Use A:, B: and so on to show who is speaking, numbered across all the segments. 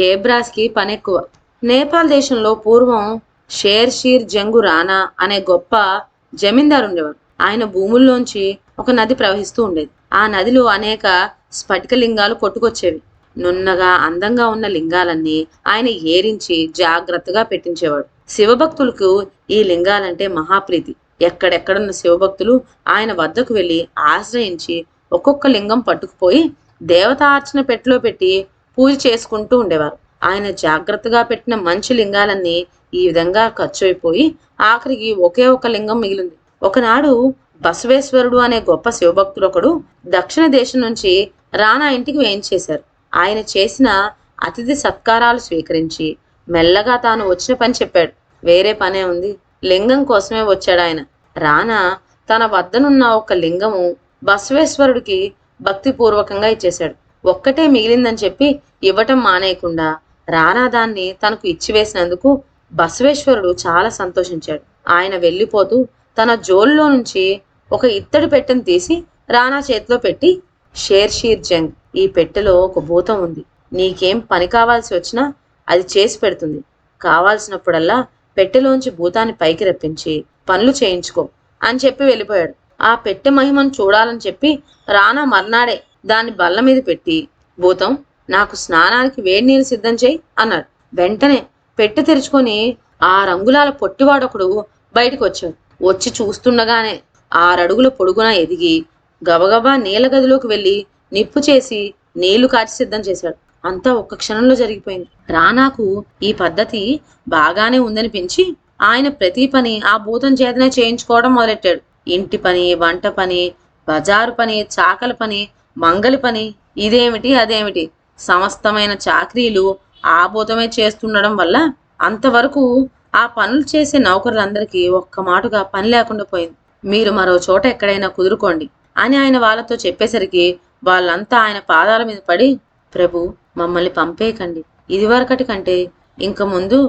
A: ఏబ్రాస్కి పనెక్కువ. నేపాల్ దేశంలో పూర్వం షేర్షీర్ జంగు రాణా అనే గొప్ప జమీందారు ఉండేవారు. ఆయన భూముల్లోంచి ఒక నది ప్రవహిస్తూ ఉండేది. ఆ నదిలో అనేక స్ఫటిక లింగాలు కొట్టుకొచ్చేవి. నున్నగా అందంగా ఉన్న లింగాలన్నీ ఆయన ఏరించి జాగ్రత్తగా పెట్టించేవాడు. శివభక్తులకు ఈ లింగాలంటే మహాప్రీతి. ఎక్కడెక్కడున్న శివభక్తులు ఆయన వద్దకు వెళ్లి ఆశ్రయించి ఒక్కొక్క లింగం పట్టుకుపోయి దేవతార్చన పెట్టెలో పెట్టి పూజ చేసుకుంటూ ఉండేవారు. ఆయన జాగ్రత్తగా పెట్టిన మంచి లింగాలన్నీ ఈ విధంగా ఖర్చు అయిపోయి ఆఖరికి ఒకే ఒక లింగం మిగిలింది. ఒకనాడు బసవేశ్వరుడు అనే గొప్ప శివభక్తుడు ఒకడు దక్షిణ దేశం నుంచి రానా ఇంటికి వేయించేశారు. ఆయన చేసిన అతిథి సత్కారాలు స్వీకరించి మెల్లగా తాను వచ్చిన పని చెప్పాడు. వేరే పనే ఉంది, లింగం కోసమే వచ్చాడు ఆయన. రానా తన వద్దనున్న ఒక లింగము బసవేశ్వరుడికి భక్తిపూర్వకంగా ఇచ్చేశాడు. ఒక్కటే మిగిలిందని చెప్పి ఇవ్వటం మానేయకుండా రానా దాన్ని తనకు ఇచ్చివేసినందుకు బసవేశ్వరుడు చాలా సంతోషించాడు. ఆయన వెళ్ళిపోతూ తన జోలులో నుంచి ఒక ఇత్తడి పెట్టెను తీసి రానా చేతిలో పెట్టి, షేర్షీర్ జంగ్, ఈ పెట్టెలో ఒక భూతం ఉంది. నీకేం పని కావాల్సి వచ్చినా అది చేసి పెడుతుంది. కావాల్సినప్పుడల్లా పెట్టెలోంచి భూతాన్ని పైకి రప్పించి పనులు చేయించుకో అని చెప్పి వెళ్ళిపోయాడు. ఆ పెట్టె మహిమను చూడాలని చెప్పి రానా మర్నాడే దాన్ని బల్ల మీద పెట్టి, భూతం, నాకు స్నానానికి వేడి నీళ్ళు సిద్ధం చేయి అన్నాడు. వెంటనే పెట్టె తెరుచుకొని 6 అంగుళాల పొట్టివాడొకడు బయటకు వచ్చాడు. వచ్చి చూస్తుండగానే 6 అడుగుల పొడుగున ఎదిగి గబగబా నీళ్ళ గదిలోకి వెళ్ళి నిప్పు చేసి నీళ్లు కాచి సిద్ధం చేశాడు. అంతా ఒక్క క్షణంలో జరిగిపోయింది. రానాకు ఈ పద్ధతి బాగానే ఉందనిపించి ఆయన ప్రతి పని ఆ భూతం చేతనే చేయించుకోవడం మొదలెట్టాడు. ఇంటి పని, వంట పని, బజారు పని, చాకల పని, మంగలి పని, ఇదేమిటి అదేమిటి సమస్తమైన చాకరీలు ఆ భూతమే చేస్తుండడం వల్ల అంతవరకు ఆ పనులు చేసే నౌకరులందరికీ ఒక్క మాటుగా పని లేకుండా పోయింది. మీరు మరో చోట ఎక్కడైనా కుదురుకోండి అని ఆయన వాళ్ళతో చెప్పేసరికి వాళ్ళంతా ఆయన పాదాల మీద పడి, ప్రభు, మమ్మల్ని పంపేయకండి. ఇదివరకటి కంటే ఇంక ముందు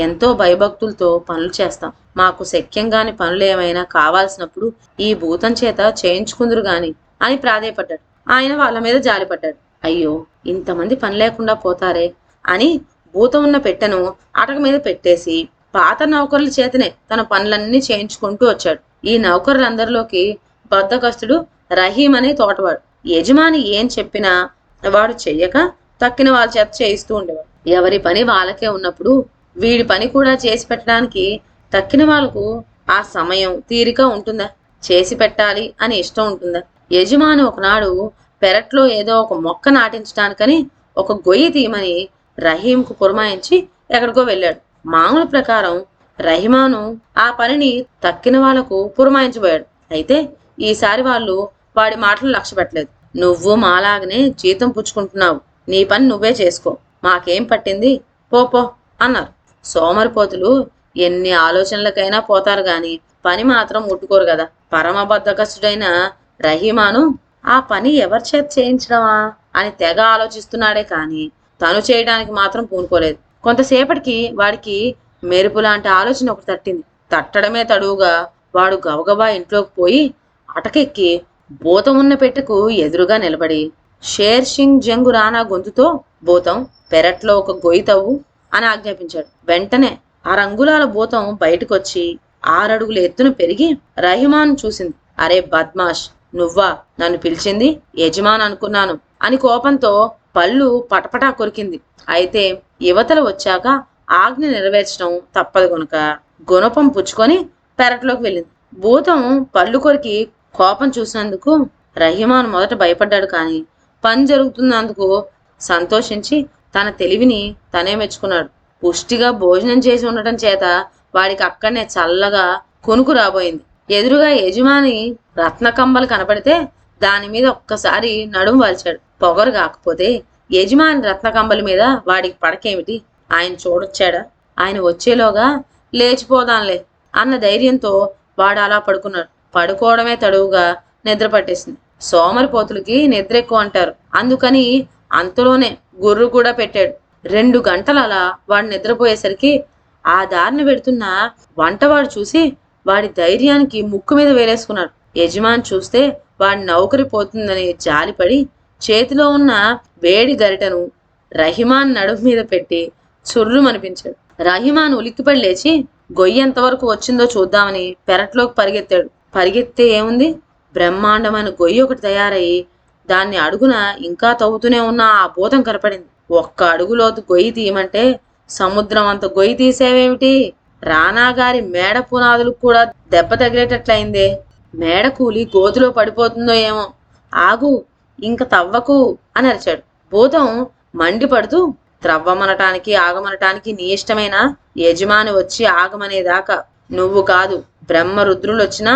A: ఎంతో భయభక్తులతో పనులు చేస్తాం. మాకు శక్యంగాని పనులు ఏమైనా కావాల్సినప్పుడు ఈ భూతం చేత చేయించుకుందరు గాని అని ప్రాధేయపడ్డాడు. ఆయన వాళ్ళ మీద జాలిపడ్డాడు. అయ్యో, ఇంతమంది పని లేకుండా పోతారే అని భూతం ఉన్న పెట్టెను అటక మీద పెట్టేసి పాత నౌకరుల చేతనే తన పనులన్నీ చేయించుకుంటూ వచ్చాడు. ఈ నౌకరులందరిలోకి బద్దకస్తుడు రహీం అనే తోటవాడు. యజమాని ఏం చెప్పినా వాడు చెయ్యక తక్కిన వాళ్ళ చేత చేయిస్తూ ఉండేవాడు. ఎవరి పని వాళ్ళకే ఉన్నప్పుడు వీడి పని కూడా చేసి పెట్టడానికి తక్కిన వాళ్ళకు ఆ సమయం, తీరిక ఉంటుందా? చేసి పెట్టాలి అని ఇష్టం ఉంటుందా? యజమాని ఒకనాడు పెరట్లో ఏదో ఒక మొక్క నాటించడానికని ఒక గొయ్యి తీయమని రహీంకు పురమాయించి ఎక్కడికో వెళ్ళాడు. మామూలు ప్రకారం రహిమాను ఆ పనిని తక్కిన వాళ్లకు పురమాయించబోయాడు. అయితే ఈసారి వాళ్ళు వాడి మాటలు లక్ష్య పెట్టలేదు. నువ్వు మాలాగనే జీతం పుచ్చుకుంటున్నావు, నీ పని నువ్వే చేసుకో, మాకేం పట్టింది, పో అన్నారు. సోమరిపోతులు ఎన్ని ఆలోచనలకైనా పోతారు గాని పని మాత్రం ముట్టుకోరు కదా. పరమబద్ధకస్తుడైన రహీమాను ఆ పని ఎవరి చేత చేయించడమా అని తెగ ఆలోచిస్తున్నాడే కాని తను చేయడానికి మాత్రం పూనుకోలేదు. కొంతసేపటికి వాడికి మెరుపు లాంటి ఆలోచన ఒకటి తట్టింది. తట్టడమే తడువుగా వాడు గబగబా ఇంట్లోకి పోయి అటకెక్కి భూతం ఉన్న పెట్టెకు ఎదురుగా నిలబడి షేర్ సింగ్ జంగు రానా గొంతుతో, భూతం, పెరట్లో ఒక గొయ్యి తవ్వు అని ఆజ్ఞాపించాడు. వెంటనే 6 అంగుళాల భూతం బయటకొచ్చి 6 అడుగుల ఎత్తున పెరిగి రహిమాన్ చూసింది. అరే బద్మాష్, నువ్వా నన్ను పిలిచింది? యజమాన్ అనుకున్నాను అని కోపంతో పళ్ళు పటపటా కొరికింది. అయితే యువతలు వచ్చాక ఆజ్ఞ నెరవేర్చడం తప్పదు గనుక గుణపం పుచ్చుకొని పెరట్లోకి వెళ్ళింది. భూతం పళ్ళు కొరికి కోపం చూసినందుకు రహిమాన్ మొదట భయపడ్డాడు. కానీ పని జరుగుతున్నందుకు సంతోషించి తన తెలివిని తనే మెచ్చుకున్నాడు. పుష్టిగా భోజనం చేసి ఉండటం చేత వాడికి అక్కడనే చల్లగా కొనుకు రాబోయింది. ఎదురుగా యజమాని రత్నకంబలు కనపడితే దాని మీద ఒక్కసారి నడుము వాల్చాడు. పొగరు కాకపోతే యజమాని రత్నకంబలి మీద వాడికి పడకేమిటి? ఆయన చూడొచ్చాడా? ఆయన వచ్చేలోగా లేచిపోదాంలే అన్న ధైర్యంతో వాడు అలా పడుకున్నాడు. పడుకోవడమే తడువుగా నిద్ర పట్టేసింది. సోమరిపోతులకి నిద్ర ఎక్కువ అంటారు. అందుకని అంతలోనే గుర్రు కూడా పెట్టాడు. 2 గంటలు అలా వాడు నిద్రపోయేసరికి ఆ దారిని పెడుతున్న వంటవాడు చూసి వాడి ధైర్యానికి ముక్కు మీద వేలేసుకున్నాడు. యజమాని చూస్తే వాడి నౌకరి పోతుందని జాలిపడి చేతిలో ఉన్న వేడి గరిటను రహిమాన్ నడుము మీద పెట్టి చుర్రుమనిపించాడు. రహిమాన్ ఉలిక్కిపడి లేచి గొయ్యి ఎంతవరకు వచ్చిందో చూద్దామని పెరట్లోకి పరిగెత్తాడు. పరిగెత్తే ఏముంది, బ్రహ్మాండమైన గొయ్యి ఒకటి తయారయ్యి దాన్ని అడుగున ఇంకా తవ్వుతూనే ఉన్న ఆ భూతం కనపడింది. ఒక్క అడుగులోతు గొయ్యి తీయమంటే సముద్రం అంత గొయ్యి తీసేవేమిటి? రానాగారి మేడ పునాదులకు కూడా దెబ్బ తగిలేటట్లయిందే. మేడ కూలి గోతులో పడిపోతుందో ఏమో, ఆగు, ఇంక తవ్వకు అని అరిచాడు. భూతం మండిపడుతూ, త్రవ్వమనటానికి ఆగమనటానికి నీ ఇష్టమైన యజమాని వచ్చి ఆగమనేదాకా నువ్వు కాదు బ్రహ్మరుద్రులొచ్చినా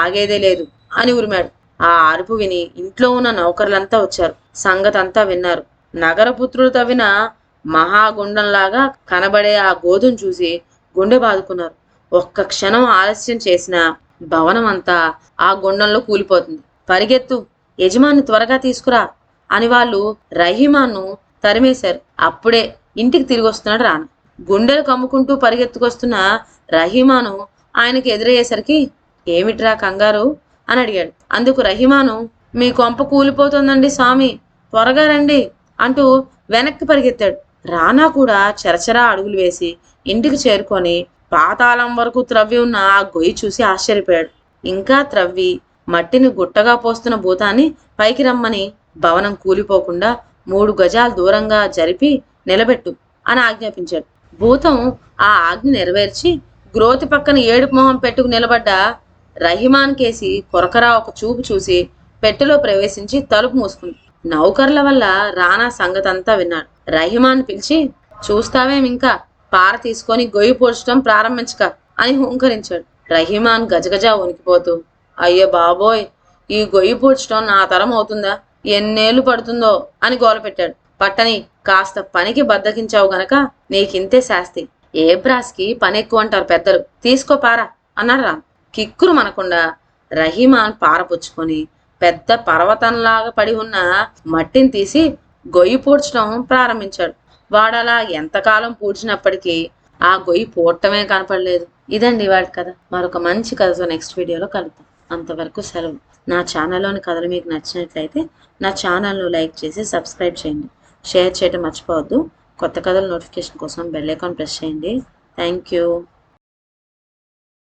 A: ఆగేదే లేదు అని ఉరిమాడు. ఆ అరుపు విని ఇంట్లో ఉన్న నౌకర్లంతా వచ్చారు. సంగతంతా విన్నారు. నగరపుత్రులు తవ్విన మహాగుండంలాగా కనబడే ఆ గోధును చూసి గుండె బాదుకున్నారు. ఒక్క క్షణం ఆలస్యం చేసిన భవనం అంతా ఆ గుండంలో కూలిపోతుంది. పరిగెత్తు, యజమాని త్వరగా తీసుకురా అని వాళ్ళు రహీమాన్ను తరిమేశారు. అప్పుడే ఇంటికి తిరిగి వస్తున్నాడు రానా. గుండెలు కమ్ముకుంటూ పరిగెత్తుకొస్తున్న రహీమాను ఆయనకి ఎదురయ్యేసరికి ఏమిట్రా కంగారు అని అడిగాడు. అందుకు రహీమాను, మీ కొంప కూలిపోతుందండి స్వామి, త్వరగా రండి అంటూ వెనక్కి పరిగెత్తాడు. రానా కూడా చరచరా అడుగులు వేసి ఇంటికి చేరుకొని పాతాళం వరకు త్రవ్వి ఉన్న ఆ గొయ్యి చూసి ఆశ్చర్యపోయాడు. ఇంకా త్రవ్వి మట్టిని గుట్టగా పోస్తున్న భూతాన్ని పైకి రమ్మని భవనం కూలిపోకుండా 3 గజాలు దూరంగా జరిపి నిలబెట్టు అని ఆజ్ఞాపించాడు. భూతం ఆ ఆజ్ఞ నెరవేర్చి గ్రోతి పక్కన ఏడుపు మొహం పెట్టుకు నిలబడ్డ రహిమాన్ కేసి కొరకరా ఒక చూపు చూసి పెట్టెలో ప్రవేశించి తలుపు మూసుకుంది. నౌకర్ల వల్ల రానా సంగతంతా విన్నాడు. రహిమాన్ పిలిచి, చూస్తావేం ఇంకా, పార తీసుకొని గొయ్యి పూడ్చడం ప్రారంభించక అని హుంకరించాడు. రహిమాన్ గజగజా వణికిపోతూ, అయ్యో బాబోయ్, ఈ గొయ్యి పూడ్చడం నా తరం అవుతుందా, ఎన్నేళ్లు పడుతుందో అని గోలపెట్టాడు. పట్టని, కాస్త పనికి బద్దకించావు గనక నీకింతే శాస్తి. ఏ బ్రాస్కి పని ఎక్కువ అంటారు పెద్దలు, తీసుకో పార అన్నాడు రామ్. కిక్కురు మనకుండా రహీమాన్ పార పుచ్చుకొని పెద్ద పర్వతంలాగా పడి ఉన్న మట్టిని తీసి గొయ్యి పూడ్చడం ప్రారంభించాడు. వాడలా ఎంతకాలం పూడ్చినప్పటికీ ఆ గొయ్యి పూడటమే కనపడలేదు. ఇదండి వాడి కథ. మరొక మంచి కథతో నెక్స్ట్ వీడియోలో కలుద్దాం. అంతవరకు సెలవు. నా ఛానల్లోని కథలు మీకు నచ్చినట్లయితే నా ఛానల్ను లైక్ చేసి సబ్స్క్రైబ్ చేయండి. షేర్ చేయడం మర్చిపోవద్దు. కొత్త కథల నోటిఫికేషన్ కోసం బెల్ ఐకాన్ ప్రెస్ చేయండి. Thank you.